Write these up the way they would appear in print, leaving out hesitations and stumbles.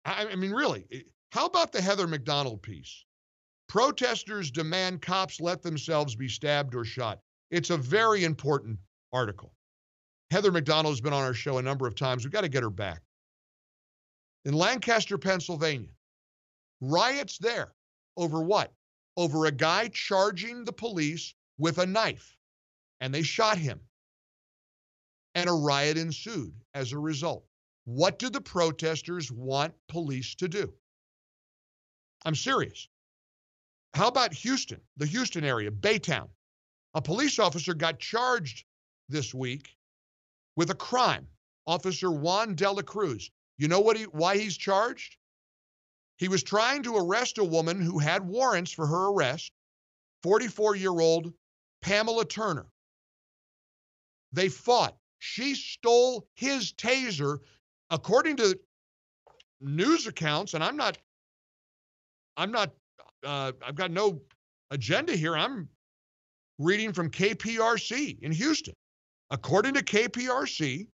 I mean, really, how about the Heather McDonald piece? Protesters demand cops let themselves be stabbed or shot. It's a very important article. Heather McDonald has been on our show a number of times. We've got to get her back. In Lancaster, Pennsylvania, riots there over what? Over a guy charging the police with a knife, and they shot him. And a riot ensued as a result. What do the protesters want police to do? I'm serious. How about Houston, the Houston area, Baytown? A police officer got charged this week with a crime. Officer Juan de la Cruz. You know why he's charged? He was trying to arrest a woman who had warrants for her arrest, 44-year-old Pamela Turner. They fought. She stole his taser, according to news accounts, and I've got no agenda here. I'm reading from KPRC in Houston. According to KPRC,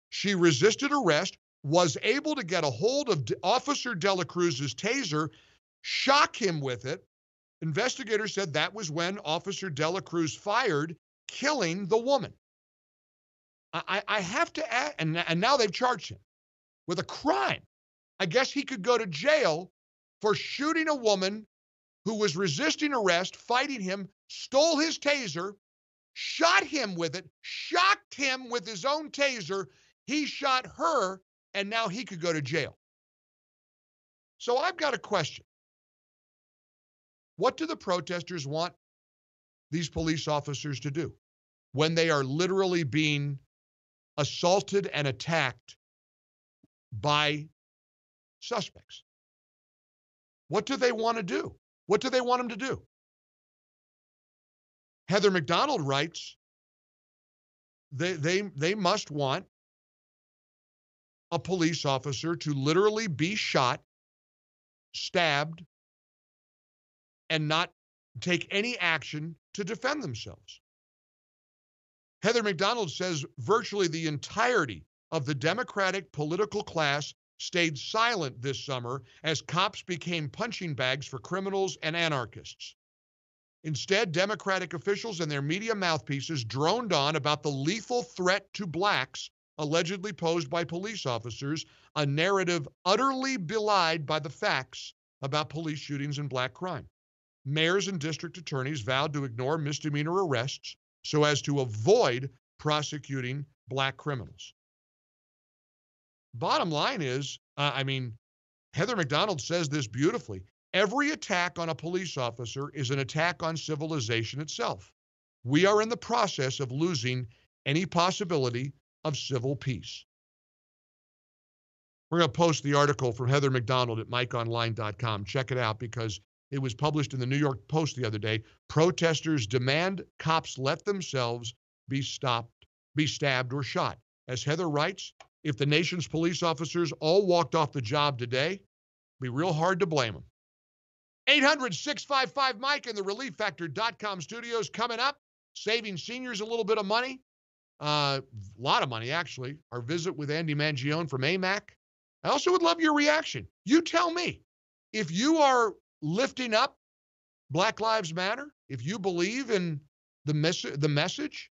she resisted arrest, was able to get a hold of Officer De La Cruz's taser, shock him with it. Investigators said that was when Officer De La Cruz fired, killing the woman. I have to add, and now they've charged him with a crime. I guess he could go to jail for shooting a woman who was resisting arrest, fighting him, stole his taser, shot him with it, shocked him with his own taser. He shot her, and now he could go to jail. So I've got a question. What do the protesters want these police officers to do when they are literally being assaulted and attacked by suspects? What do they want to do? What do they want them to do? Heather McDonald writes, they must want a police officer to literally be shot, stabbed, and not take any action to defend themselves. Heather McDonald says virtually the entirety of the Democratic political class stayed silent this summer as cops became punching bags for criminals and anarchists. Instead, Democratic officials and their media mouthpieces droned on about the lethal threat to blacks allegedly posed by police officers, a narrative utterly belied by the facts about police shootings and black crime. Mayors and district attorneys vowed to ignore misdemeanor arrests so as to avoid prosecuting black criminals. Bottom line is, Heather McDonald says this beautifully. Every attack on a police officer is an attack on civilization itself. We are in the process of losing any possibility of civil peace. We're going to post the article from Heather McDonald at MikeOnline.com. Check it out because it was published in the New York Post the other day. Protesters demand cops let themselves be stabbed or shot. As Heather writes, if the nation's police officers all walked off the job today, it'd be real hard to blame them. 800-655-MIKE in the ReliefFactor.com studios coming up. Saving seniors a little bit of money. A lot of money, actually. Our visit with Andy Mangione from AMAC. I also would love your reaction. You tell me. If you are lifting up Black Lives Matter, if you believe in the message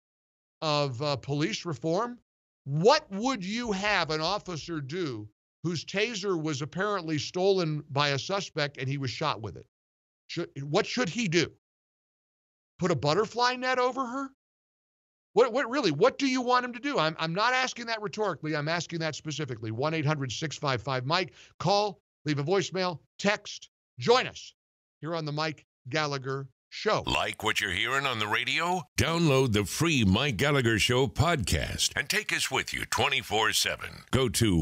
of police reform, what would you have an officer do whose taser was apparently stolen by a suspect and he was shot with it? What should he do? Put a butterfly net over her? What do you want him to do? I'm not asking that rhetorically. I'm asking that specifically. 1-800-655-MIKE. Call, leave a voicemail, text. Join us here on the Mike Gallagher Show. Like what you're hearing on the radio? Download the free Mike Gallagher Show podcast and take us with you 24/7. Go to